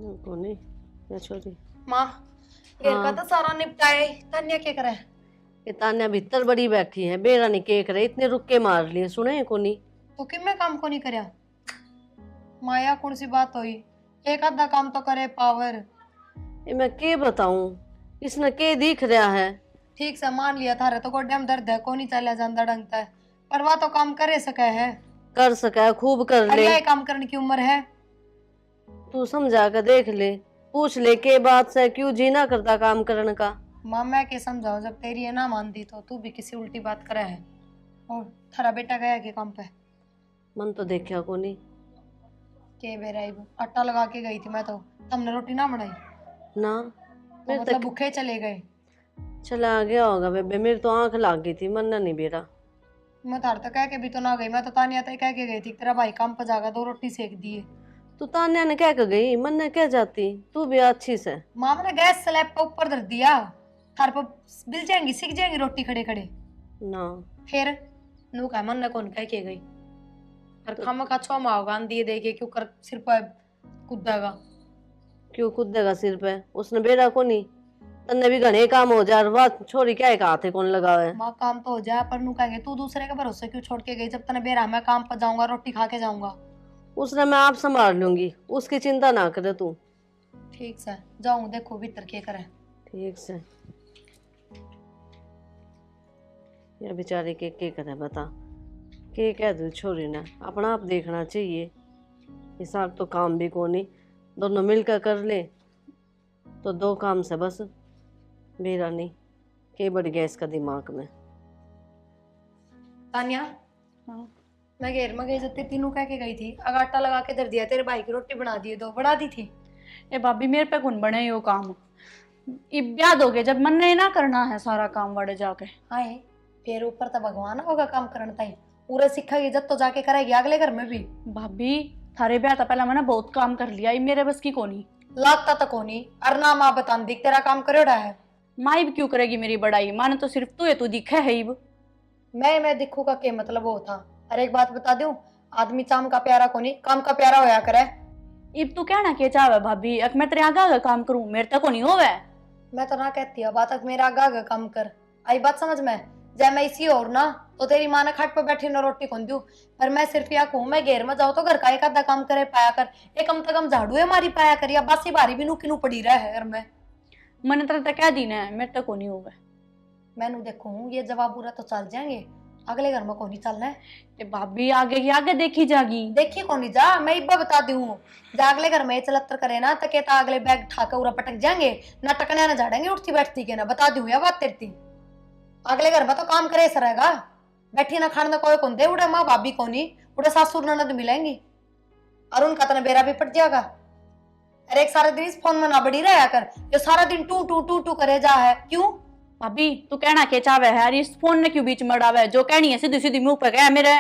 कोनी या छोरी माँ घेर का तो सारा निपटाए। तान्या क्या करे? ये तान्या भीतर बड़ी बैठी है, बेरा नहीं केक रहे, इतने रुक के मार लिए सुने कोनी। तो कि मैं काम को नहीं करया? माया कौन सी बात हुई? एक आधा काम तो करे पावर। ये मैं के बताऊं, इसने के दिख रहा है। ठीक से मान लिया था तो गोड्याम दर्द है, को नहीं चला जाता ढंगता है, पर वह तो काम करे सके है। कर सका खूब कर ले। अरे काम करने की उम्र है। तू समझा कर देख ले, पूछ ले के बात से क्यों जीना करता काम करने का। माँ मैं के समझाऊं, जब तेरी है ना मानती तो तू भी किसी उल्टी बात करे है। और थारा बेटा गया के काम पे? मन तो देखा कोनी। के बेराई आटा लगा के गई थी मैं तो, तुमने रोटी ना बनाई ना तो मतलब भूखे चले गए। चला गया होगा बेबे, मेरी तो आंख लाग गई थी, मन नहीं बेरा। मैं तार तो कह के भी तो ना गई, मैं तो तानिया तक कह के गई थी तेरा भाई काम पर जाएगा, 2 रोटी सेक दिए। तू तान्या ने क्या कर गई, मन ने क्या जाती, तू भी अच्छी से। माँ ने गैस स्लैब पे ऊपर धर दिया, थार पर बिल जाएंगी, सीख जाएंगी रोटी खड़े खड़े ना फिर नू का मन ने कौन कह के गई। और खामा का छो माओगा दिए दे के क्यों कर सिर पर कूदेगा। क्यों कूदेगा सिर पे, उसने बेरा को नहीं। तन्ने भी घने काम हो जा, वाह छोरी क्या एक हाथ कौन लगावे। माँ काम तो हो जाए, पर नू कहेंगे तू दूसरे के भरोसे क्यों छोड़ के गई, जब तने बेरा मैं काम पर जाऊंगा रोटी खा के जाऊंगा। उसने मैं आप संभाल लूंगी, उसकी चिंता ना करे तू। ठीक से जाऊं, देखो भीतर के करे। ठीक से ये बेचारी के करे बता, के कह दू छोरी ने, अपना आप देखना चाहिए। हिसाब तो काम भी को नहीं, दोनों मिलकर कर ले तो 2 काम से बस मेरा नहीं के बढ़ गया इसका दिमाग में। तानिया हाँ। मैं घेर में गई जब तीनों कह के गई थी, अगर आटा लगा के धर दिया, तेरे भाई की रोटी बना दिए, 2 बढ़ा दी थी। ए भाभी मेरे पे कौन बने यो काम, याद हो गया जब मन ने ना करना है सारा काम वाड़े जाके। हाँ फिर ऊपर तो भगवान होगा काम करने ताई, पूरा सीखेगी जब तो जाके करेगी अगले घर में भी। भाभी थारे ब्याह था पहला मैंने बहुत काम कर लिया, ये मेरे बस की कोनी लागता तो कोनी। अरना माँ बता दी तेरा काम करेड़ा है। माई भी क्यों करेगी मेरी बड़ाई, माने तो सिर्फ तू है, तू दिखे है इब। मैं दिखू का क्या मतलब वो था। अरे एक बात बता दूं, आदमी चाम का प्यारा कोनी काम का प्यारा होया करे। इब तू कहना के चाहे भाभी, अब मैं तेरे आगे आगे काम करूं, मेरे तक को नहीं होवे। मैं तो ना कहती है बात, मेरा आगा आगा काम कर। आई बात समझ में? जब मैं इसी और ना तो तेरी माँ ने खाट पर बैठी ना रोटी कौन दूं, पर मैं सिर्फ या कहूं मैं घेर में जाऊं तो घर का एक आधा काम करे पाया कर, एक कम से कम झाड़ू है मारी पाया कर, या बासी बारी भी नूकी नू पड़ी रहा है घर में। मैंने तेरे तक कह दी ना, मेरे तक को नहीं होवे। मैनू देखू ये जवाब बुरा तो चल जाएंगे, अगले घर में कौन नहीं चलना है। ए भाभी आगे की आगे देखी जागी। देखी कौन नहीं जा, मैं इब्बा बता दी हूँ। जा अगले घर में ये चलत्तर करे ना तो कहता अगले बैग ठाकर उरा पटक जाएंगे, ना टकने ना झाड़ेंगे उठती बैठती के ना, बता दी हूँ या बात तेरती। अगले घर में तो काम करे ऐसा रहेगा, बैठी ना खाने कोई कौन दे, उड़े माँ भाभी कोनी, उड़े सासुर ननद मिलेंगी, और उनका तो बेरा भी पट जाएगा। अरे एक सारा दिन इस फोन में ना बड़ी रहा कर, जो सारा दिन टू टू टू टू करे जा है क्यों? भाभी तू कहना के चावे है, अरे इस फोन ने क्यों बीच में डावे, जो कहनी है सीधी सीधी मुंह पे कह मेरे।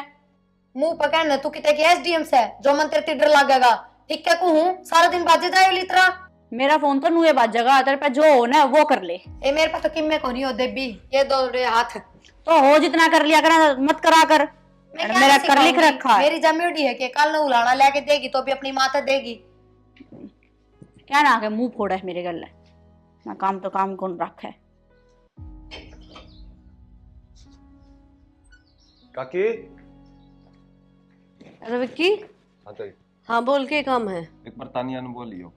मुंह पर कहने तू कितने की एसडीएम से जो मन तेरे डर लगेगा, ठीक है कहूँ सारा दिन बाजे जाए लितरा। मेरा फोन तो नुए बाजेगा, तेरे पे जो हो ना वो कर ले। ए मेरे पास तो किम्मे को नहीं हो देबी, ये 2 हाथ तो हो जितना कर लिया कर, मत करा कर। मेरा कर लिख रखा है। मेरी जमीड़ी है कि कल न उलाना लेके देगी तो भी अपनी माता देगी। क्या ना आके मुंह फोड़ा है मेरे गले ना, काम तो काम कौन रखा है। काकी। अरे विक्की। हाँ तो हाँ बोल, के काम है? एक बार तानिया ने बोलियो।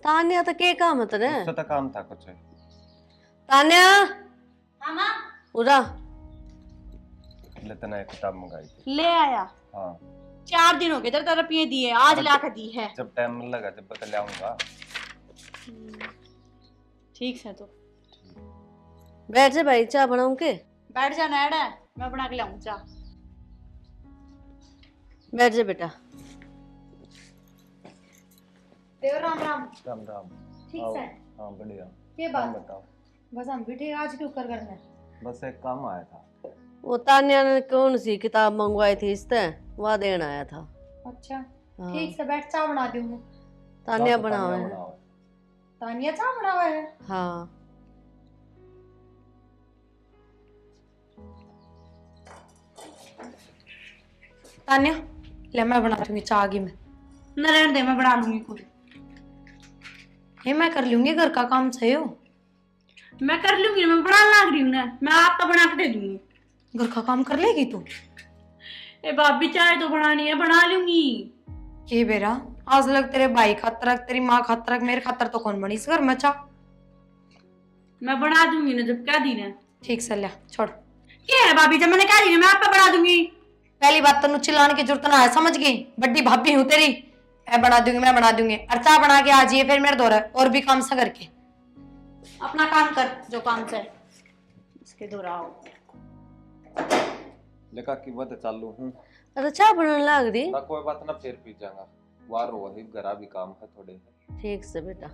तान्या तो के काम है तेरे? उससे तो काम था कुछ। तान्या हाँ माँ उरा ले तना एक किताब मंगाई थी। ले आया। हाँ 4 दिन हो गए तेरे तरफ ये दिए, आज ला कर दी है। जब टाइम लगा जब बता ले आऊंगा। ठीक है तो बैठ जा भाई, चाय बनाऊं के? बैठ जा नैड, मैं बना के लाऊं चाह। बैठ जा बेटा। देव राम राम। राम राम। ठीक आओ। है। हाँ बढ़िया। ये तुम बात बताओ। बस हम भी ठीक, आज क्यों कर करने? बस एक काम आया था। वो तान्या ने कौन सी किताब मंगवाई थी इससे, वह देन आया था। अच्छा हाँ। ठीक से बैठ, चाय बना दी हूँ। तान्या तो बनावे तानिया है। बनाओ। तानिया चाय बनावा है? हाँ तानिया ले मैं बना दूंगी चाय आगे में। न रहने दे, मैं बना लूंगी कुछ। ये मैं कर लूंगी घर का काम सही हो। मैं कर लूंगी ना, मैं बना लाग रही हूँ ना, मैं आपका बना के दे दूंगी। घर का काम कर लेगी तू? ए भाभी चाय तो बनानी है, बना लूंगी। ये बेरा आज लग तेरे भाई खातर तेरी माँ खातर मेरे खातर तो कौन बनी इस घर में चाह। मैं बना दूंगी ना, जब क्या दिन है। ठीक से ले छोड़। क्या है भाभी, जब मैंने कह दी ना मैं आपका बना दूंगी। पहली बात तेन चिल्लाने की जरूरत ना है, समझ गई? बड्डी भाभी हूँ तेरी, मैं बना दूंगी मैं बना दूंगी। और चाह बना के आ जाइए फिर मेरे दौरा और भी काम सा करके। अपना काम कर जो काम से इसके दोहराओ। लेका की बात चालू हूँ अरे चाय बनाने लाग रही। ना, कोई बात ना, फिर पी जाऊंगा। वार वही घरा भी काम है थोड़े। ठीक से बेटा।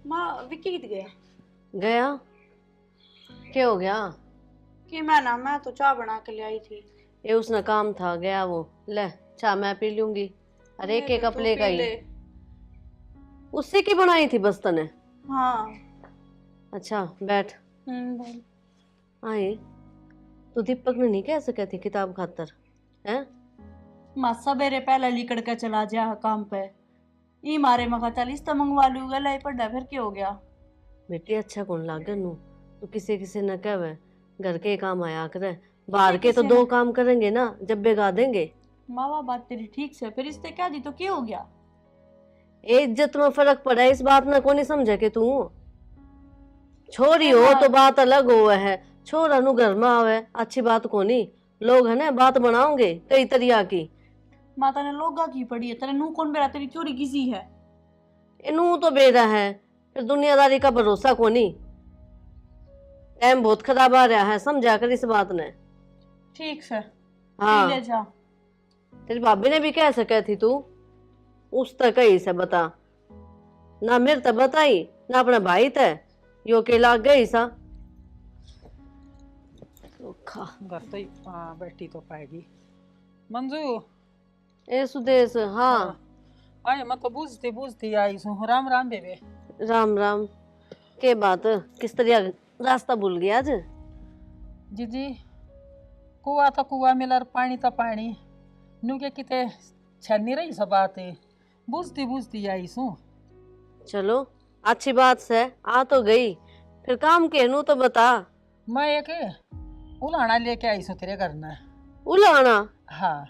माँ विक्की कित गया? गया? क्या हो गया? कि मैं तो चाय बना के ले आई थी। ये उसने काम था, गया वो। ले चाय मैं पी लूंगी। अरे एक एक अपले का ही। उससे की बनाई थी बस तने? हाँ। अच्छा बैठ। बोल। आई तो दीपक ने नहीं कह सके थी किताब खातर है? माँ सवेरे पहले लिकड़ के चला जा काम पे, ई मारे मखा चल इस तो मंगवा लूंगा, लाई पड़ा फिर क्या हो गया? बेटी अच्छा कौन लागे नू, तू किसी किसी न कहवे घर के काम आया करे, बाहर के तो दो काम करेंगे ना, जब बेगा देंगे। मावा बात तेरी ठीक से, फिर इससे क्या दी तो क्या हो गया? इज्जत में फर्क पड़ा, इस बात में कौन समझे कि तू छोरी हो तो बात अलग हो है, छोरा नु घर में आवे अच्छी बात कोनी। लोग है ना बात बनाओगे कई तरिया की। माता ने लोगा की पड़ी है, तेरे नू कौन बेरा तेरी चोरी किसी है? इनू तो बेरा है, फिर दुनियादारी का भरोसा कोनी। टाइम बहुत खराब आ रहा है, समझा कर इस बात ने। ठीक से हाँ ले जा। तेरी भाभी ने भी कह सके थी तू, उस तक कही से बता ना, मेरे तक बताई ना अपना भाई तय यो के लाग गई सा। घर तो बैठी तो पाएगी मंजू। ए सुदेश। हाँ आए मैं तो बुझती आई हूँ। राम राम बेबे। राम राम। के बात किस तरह रास्ता भूल गया आज? जीजी कुआ तो कुआ मिला, पानी तो पानी, नू के किते छन्नी रही सब बात बुझती आई हूँ। चलो अच्छी बात से आ तो गई, फिर काम के नू तो बता। मैं एक उलाना लेके आई हूँ तेरे घर में। उलाना? हाँ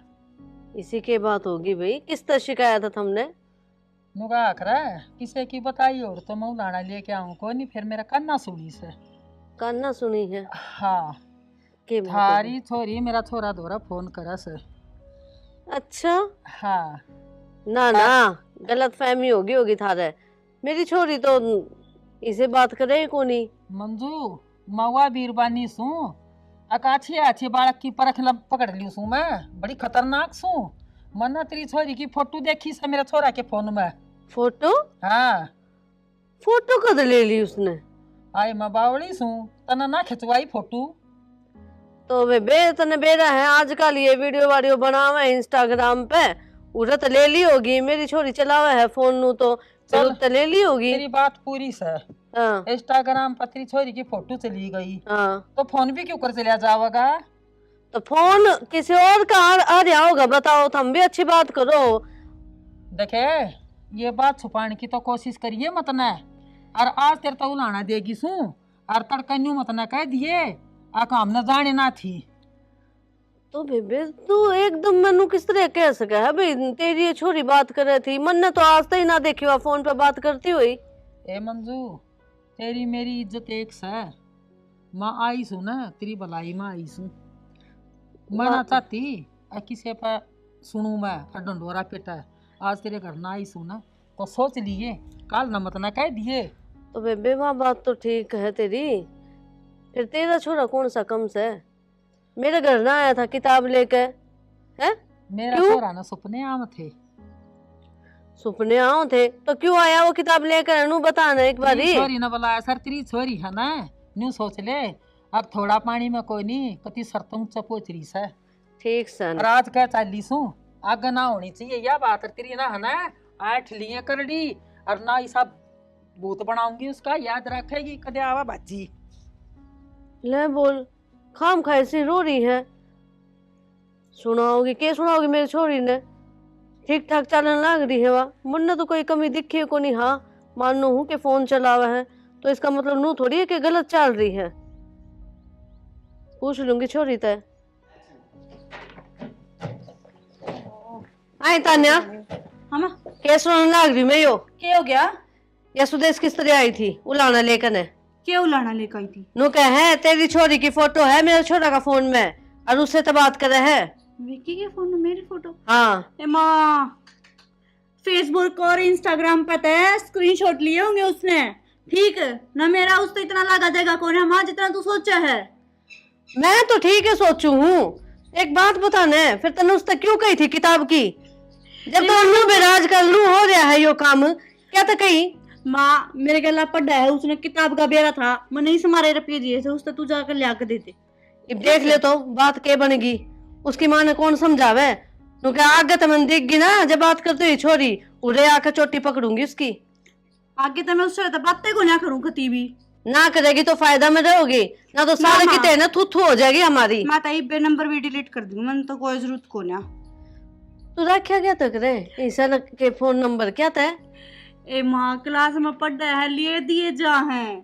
इसी के बात होगी भाई, किस तरह शिकायत है तुमने? नुगा आखरा किसे की बताई और तो मैं उलाना लेके आऊँ कोई नहीं, फिर मेरा कन्ना सुनी से। कान्ना सुनी है? हाँ के बात है? थारी छोरी मेरा छोरा दोरा फोन करा से। अच्छा हाँ ना ना गलत फहमी होगी थारे, मेरी छोरी तो इसे बात करे कोनी। मंजू मवा बीरबानी सू अकाछी अच्छी बालक की परख पकड़ ली सू, मैं बड़ी खतरनाक सू। मन्ना तेरी छोरी की फोटो देखी से मेरा छोरा के फोन में। फोटो? हाँ फोटो कद ले ली उसने? आई मैं बावली सू, तना ना खिंचवाई फोटो। तो वे बे तने बेरा है आजकल ये वीडियो वाडियो बनावे इंस्टाग्राम पे, उड़त ले ली होगी। मेरी छोरी चलावे है फोन नु तो चल तो ले ली होगी। तेरी बात पूरी से। हाँ इंस्टाग्राम पर तेरी छोरी की फोटो चली गई, हाँ। तो फोन भी क्यों कर चला जाएगा? तो फोन किसी और का आ रहा होगा, बताओ। तुम भी अच्छी बात करो। देखे ये बात छुपाने की तो कोशिश करिए मत न, और आज तेरे तो उलाना देगी सू, और तड़कन्यू मत न कह दिए आ काम न जाने ना थी। तो बेबे तू एकदम मनु किस तरह कह सके है भाई, तेरी ये छोरी बात कर रही थी, मन ने तो आज तक ही ना देखी हुआ फोन पे बात करती हुई। ए मंजू तेरी मेरी इज्जत एक से, माँ आई सू ना तेरी भलाई में आई सू। मैं ना चाहती किसी पर सुनू मैं डंडोरा पेटा, आज तेरे घर ना आई सू ना तो सोच लिए काल न मत ना कह दिए। तो बेबे वहाँ बात तो ठीक है तेरी, फिर तेरा छोरा कौन सा कम से मेरे घर ना आया था किताब लेके है? मेरा क्यों? छोरा ना सपने आम थे। सपने आओ थे तो क्यों आया वो किताब लेकर? नू बताना एक बारी। छोरी न बुलाया सर, तेरी छोरी है ना, न्यू सोच ले अब थोड़ा पानी में कोई नहीं कति सरतों चपोचरी से। ठीक सन। और आज क्या चाली सू आग ना होनी चाहिए यह बात तेरी ना है ना, आठ लिए कर ली और ना ऐसा भूत बनाऊंगी उसका, याद रखेगी कदे आवा बाजी। ले बोल खाम खाए से रो रही है, सुनाओगी के सुनाओगी मेरी छोरी ने? ठीक ठाक चलने लग रही है वा, मुन्ने तो कोई कमी दिखी को नहीं। हाँ मानो हूँ कि फोन चलावा है तो इसका मतलब नू थोड़ी है कि गलत चल रही है। पूछ लूंगी छोरी तय। आई तान्या, हाँ माँ, कैसे रोने लग रही मैं यो? क्या हो गया? या सुदेश किस तरह आई थी उलाना लेकर ने? क्या उलाना लेकर आई थी? नु कह है तेरी छोरी की फोटो है मेरे छोरा का फोन में और उससे तो बात करे है। विक्की के फोन में मेरी फोटो? हाँ ए माँ, फेसबुक और इंस्टाग्राम पे तो स्क्रीनशॉट लिए होंगे उसने, ठीक है ना? मेरा उस तो इतना लगा देगा कौन है माँ जितना तू सोचा है। मैं तो ठीक है सोचू हूँ। एक बात बताने, फिर तने उसने क्यों कही थी किताब की? जब तो लू बेराज कर लू हो रहा है यो काम, क्या तो कही? माँ मेरे गला पड़ा है, उसने किताब का बेरा था, मैंने इस मारे रुपये दिए थे, उसने तू जाकर ले आकर देते। अब देख ले तो बात क्या बनेगी। उसकी माँ ने कौन समझावे? नु क्या आगे तो मन दिख गई ना जब बात करते हुई छोरी उड़े आकर चोटी पकड़ूंगी उसकी। आगे तो मैं उससे तो बातें को ना करूँ कती भी। ना करेगी तो फायदा में रहोगी, ना तो सारे मामा। किते ना थू थू हो जाएगी हमारी। मैं तो बे नंबर भी डिलीट कर दूंगी, मैंने तो कोई जरूरत को ना। तू रखा क्या तक रे ईसा के फोन नंबर क्या था? ए माँ क्लास में पढ़ा है, लिए दिए जा हैं।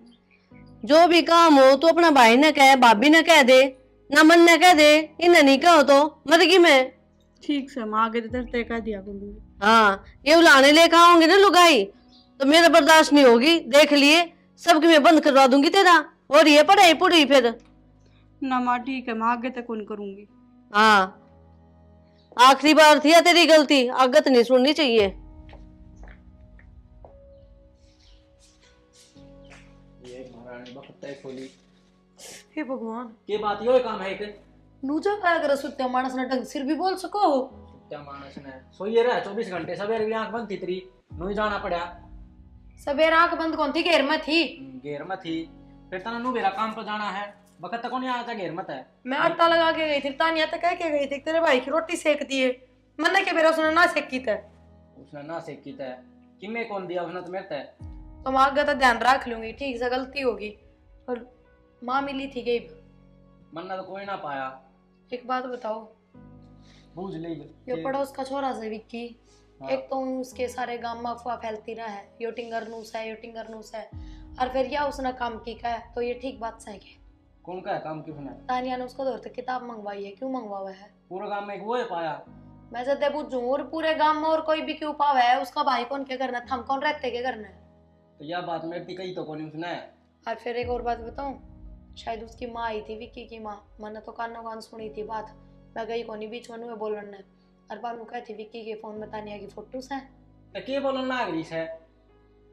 जो भी काम हो तो अपना भाई ने कहे, भाभी ने कह दे, ना मन ने कह दे, इन्हें नहीं कहो तो मरगी मैं। ठीक से माँ आगे तो तय कर दिया करूंगी। हाँ ये उलाने लेकर आओगे ना लुगाई तो मेरा बर्दाश्त नहीं होगी। देख लिए सबकी मैं बंद करवा दूंगी तेरा। और ये पढ़ाई पूरी फिर ना माँ ठीक है, मैं आगे तक कौन करूंगी। हाँ आखिरी बार थी तेरी गलती, आगत नहीं सुननी चाहिए। ये महारानी वक्त तय खोली हे भगवान, के बात यो काम है एक नूजा का अगर सुत्या मानस ने ढंग सिर भी बोल सको। क्या मानस ने सोइए रहा 24 घंटे सवेरे भी आंख बंद थी तेरी, नु जाना पड़ा। सवेरे आंख बंद कौन थी, घेर में थी। घेर में थी, फिर तना नु मेरा काम पर जाना है, वक्त तक नहीं आया था घेर में है। मैं आटा लगा के गई थी, तानिया तक कह के गई थी तेरे भाई की रोटी सेक दिए, मैंने के मेरा उसने ना सेकी था। उसने ना सेकी था, किमे कौन दिया उसने तो मेरे तय। तो मैं आगे तो ध्यान रख लूंगी, ठीक से गलती होगी। और माँ मिली थी गई, मन्ना तो कोई ना पाया। एक बात बताओ, बूझ ली यो पड़ोस का छोरा से विक्की, हाँ। एक तो उसके सारे गांव में अफवाह फैलती रहा है, यो टिंगर नूस है, यो टिंगर नूस है, और फिर या उसने काम की का है तो ये ठीक बात सही है। कौन का है काम क्यों उसने? तानिया ने उसको दौर तक किताब मंगवाई है, क्यों मंगवावा है? पूरे गांव में एक वो है पाया। मैं जब पूछूं और पूरे गांव में और कोई भी क्यों पावा है, उसका भाई कौन क्या करना है, हम कौन रहते क्या करना है? तो यह बात मेरी कही तो कौन उसने। और फिर एक और बात बताऊं, शायद उसकी माँ आई थी, विक्की की माँ, मैंने तो कानों कान सुनी थी बात, मैं गई कोनी बीच में बोलन ने, और बानू कहती विक्की के फोन में तानिया की फोटोस हैं। तो के बोलन ना गई है?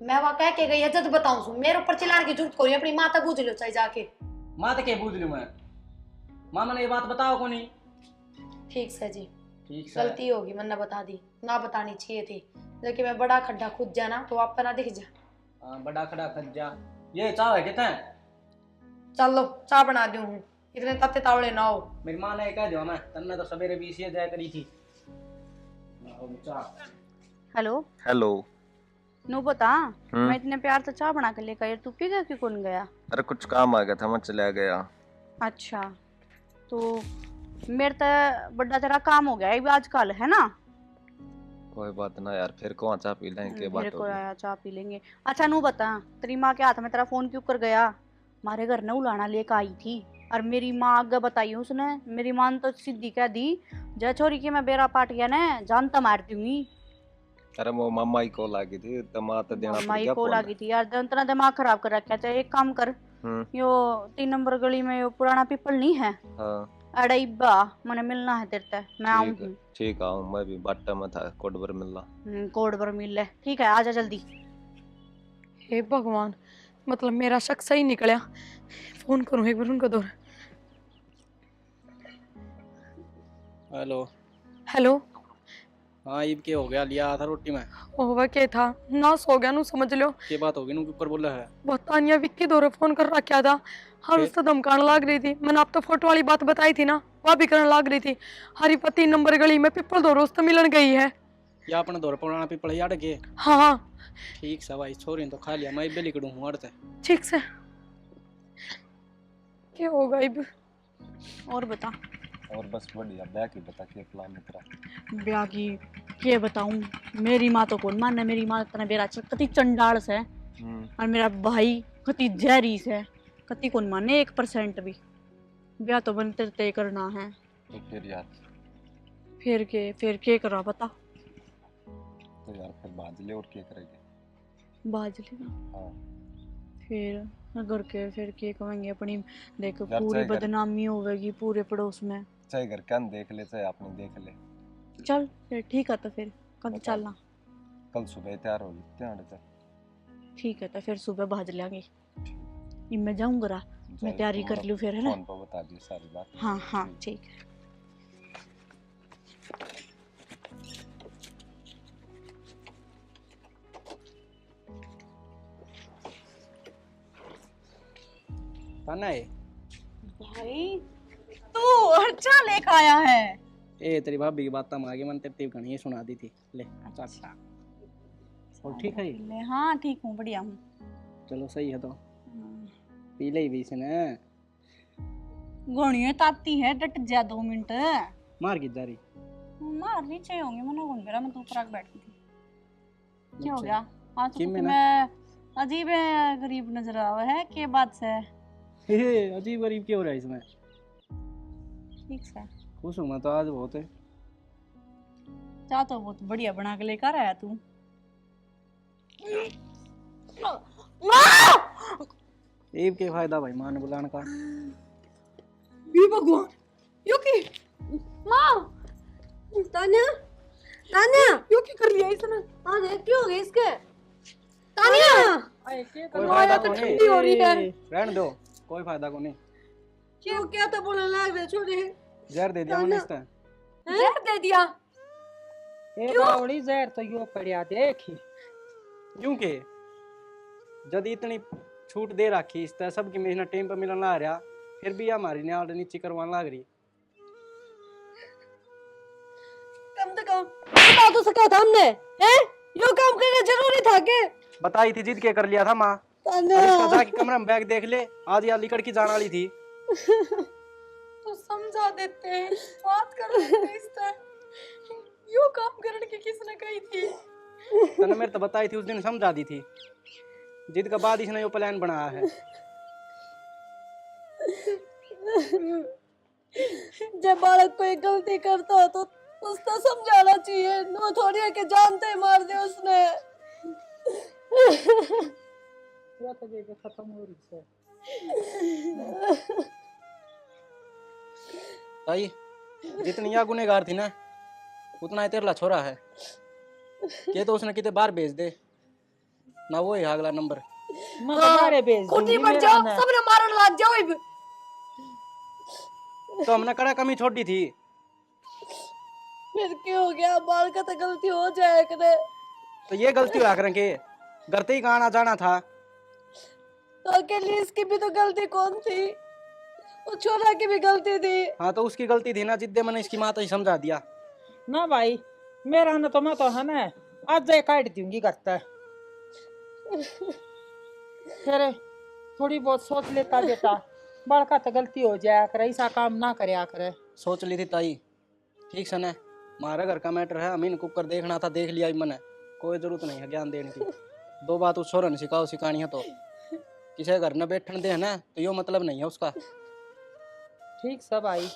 मैं वहां कह के गई है, जब बताऊं सु मेरे ऊपर चिल्लाने की जरूरत कोई, अपनी माँ तक पूछ लो चाहे जाके। माँ तो के बूझ लू मैं, माँ मैंने ये बात बताओ को नहीं। ठीक से जी, ठीक से गलती होगी, मैंने बता दी, ना बतानी चाहिए थी, लेकिन मैं बड़ा खड्डा खुद जाना तो आप ना दिख जा। हाँ, बड़ा खड़ा कर जा। ये चाव है कितना? चलो चाय बना दूं हूँ, इतने तत्ते तावड़े ना हो। मेरी माँ ने कह दिया मैं तन्ने तो सवेरे भी इसी जाया करी थी। Hello hello. नो बता, मैं इतने प्यार से चाय बना के लेकर आया, तू पी गया कि कौन गया? अरे कुछ काम आ गया था मैं चला गया। अच्छा, तो मेरे तो बड़ा तेरा काम हो गया है आजकल, है ना? कोई बात ना यार, फिर कौन चाह पी लेंगे के मेरे बात को होगी। आया चाय पी लेंगे। अच्छा नू बता, तेरी माँ के हाथ में तेरा फोन क्यों कर गया? हमारे घर न उलाना लेकर आई थी, और मेरी माँ आगे बताई उसने, मेरी माँ ने तो सीधी कह दी, जय छोरी की मैं बेरा पाट गया ना जानता मार दूंगी। अरे वो मामा ही कॉल आ गई थी तो माँ तो देना पड़ माई गया को फोन। लगी थी यार, इतना दिमाग खराब कर रखा है। एक काम कर, यो 3 नंबर गली में यो पुराना पीपल नहीं है, हाँ अड़े इब्बा मैंने मिलना है तेरे से, मैं आऊंगी। ठीक आऊँ, मैं भी बाटा में था कोडबर मिलना। कोड पर मिल ले, ठीक है आजा जल्दी। हे भगवान, मतलब मेरा शक सही निकला। फोन करूं एक बार उनको दौर। हेलो। हेलो। हाँ ईब के हो गया, लिया था रोटी में। ओह क्या था, नाश हो गया नू समझ लो। के बात होगी नु ऊपर बोला है। वो तानिया विक्की दौरे फोन कर रखा था, हर उससे धमकाने लग रही थी। मैंने आप तो फोटो वाली बात बताई थी ना, वह भी करने लग रही थी। हरी पति नंबर गली में पिपल दौर उससे मिलन गई है। या अपने दौर पुराना पीपल याद के। हाँ ठीक से भाई, छोरी ने तो खा लिया, मैं बेली कड़ू हूं अड़ते। ठीक से। क्या होगा इब? और बता। और बस बढ़िया, बैग ही बता के प्लान तेरा। ब्याह की के बताऊं, मेरी माँ तो कौन माने, मेरी माँ इतना बेरा कति चंडाल से और मेरा भाई कति जहरी से, कति कौन माने 1% भी। ब्याह तो बनते तय करना है। तो फिर यार, फिर के करा बता। तो यार फिर बाज ले और क्या करेंगे। बाज लेना। हाँ फिर घर के फिर के कहेंगे अपनी, देख घर पूरी चाहे घर- बदनामी होगी पूरे पड़ोस में। चाहे घर का देख ले चाहे आपने देख ले। चल फिर ठीक है, तो फिर कब बता। चलना? कल सुबह तैयार होगी ध्यान से। ठीक है, तो फिर सुबह भाज लेंगे। मैं जाऊंगा रा, मैं तैयारी कर लूँ फिर, है ना? फोन पर बता दी सारी बात। हाँ हाँ ठीक है। खाना है भाई तू अच्छा लेकर आया है। ए तेरी भाभी की बात आगे मन तेरी कहानी सुना दी थी ले। अच्छा और ठीक है ये? ले, हाँ ठीक हूँ, बढ़िया हूँ। चलो सही है तो पी ले भी इसने। घोड़ियों ताती है, डट जा 2 मिनट। मार की जा रही मार नीचे होंगे, मना कौन करा, मैं तो ऊपर आके बैठी थी। क्या हो गया आज तो किम में मैं अजीब है, गरीब नजर आ रहा है के बात से। अजीब गरीब क्यों हो रहा है इसमें? ठीक से खुश हूँ मैं तो आज बहुत है। चाह तो बहुत बढ़िया बना के लेकर आया तू। ईब के फायदा भाई मान बुलाने का। ये भगवान, यो की माँ, तान्या तान्या, यो की कर लिया इसने? हाँ देख क्यों हो गई इसके? तान्या कोई फायदा को नहीं, ठंडी हो रही है। रहने दो, कोई फायदा को नहीं। क्यों, क्या तो बोलने लग रहे छोटे? जहर दे दिया मैंने इसका। जहर दे दिया? ए बावड़ी जहर तो यो पड़िया देखी। क्योंकि जब इतनी छूट दे रखी इस तरह सबकी मेहनत टाइम पर मिलने ला रहा, फिर भी हमारी न्याल नीचे करवाने लग रही। कम से कम बता तो सका था हमने, हैं? यो काम करना जरूरी था के? बताई थी, जिद के कर लिया था माँ। तान्या, इसका जाके कमरा में बैग देख ले, आज या लिकड़ की जाने वाली थी। तो समझा देते, बात कर लेते इस तरह। यो काम करने की किसने कही थी? तने मेरे तो बताई थी उस दिन, समझा दी थी। जिद का बाद इसने यो प्लान बनाया है। जब बालक कोई गलती करता हो तो उसको समझाना चाहिए, नो थोड़ी है कि जानते ही मार दे उसने। पूरा तो बेबे खत्म हो रही है। ताई जितनी या गुनेगार थी ना, उतना ही तेरला छोरा है। के तो उसने किते बाहर भेज दे ना, वो ही अगला नंबर। मैं तुम्हारे भेज खुटी दूंगी पड़ मेरा जाओ, ना। सबने मारन लग जाओ इब। तो हमने कड़ा कमी छोड़ दी थी। फिर क्यों हो गया, बाल का तो गलती हो जाए करे। तो ये गलती हुआ करें के घर से ही कहाँ आना जाना था। तो अकेली इसकी भी तो गलती कौन थी? वो छोरा की भी गलती थी। हाँ तो उसकी गलती थी ना, जिद्दे मैंने इसकी माता ही समझा दिया। ना भाई मेरा ना तो मैं तो है ना आज जाए काट दूंगी करता। फिर थोड़ी बहुत सोच लेता बेटा, बड़का तो गलती हो जाया करे, ऐसा काम ना करे करे। सोच ली थी ताई, ठीक से ना, हमारा घर का मैटर है, हमें कुकर देखना था, देख लिया मैंने, कोई जरूरत नहीं है ज्ञान देने की। 2 बात उस छोरा ने सिखाओ सिखानी है तो किसी घर न बैठने दे है ना, तो यो मतलब नहीं है उसका। ठीक सब भाई,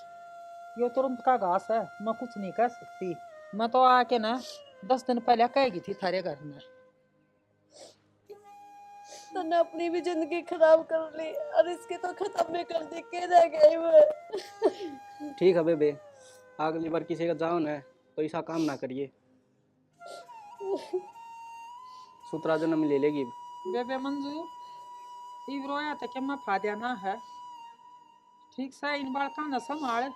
यो तुरंत का घास है, मैं कुछ नहीं कह सकती। मैं तो आके ना 10 दिन पहले कहेगी थी थारे घर में। तूने अपनी भी जिंदगी खराब कर ली और इसकी तो खत्म भी कर दी, के रह गई वो। ठीक है बेबे, अगली बार किसी का जाओ ना तो ऐसा काम ना करिए, सूत्रा जन्म ले लेगी। बेबे मंजू इब रोया तो क्या मैं फाद्या ना है, ठीक से इन बार का न संभाल।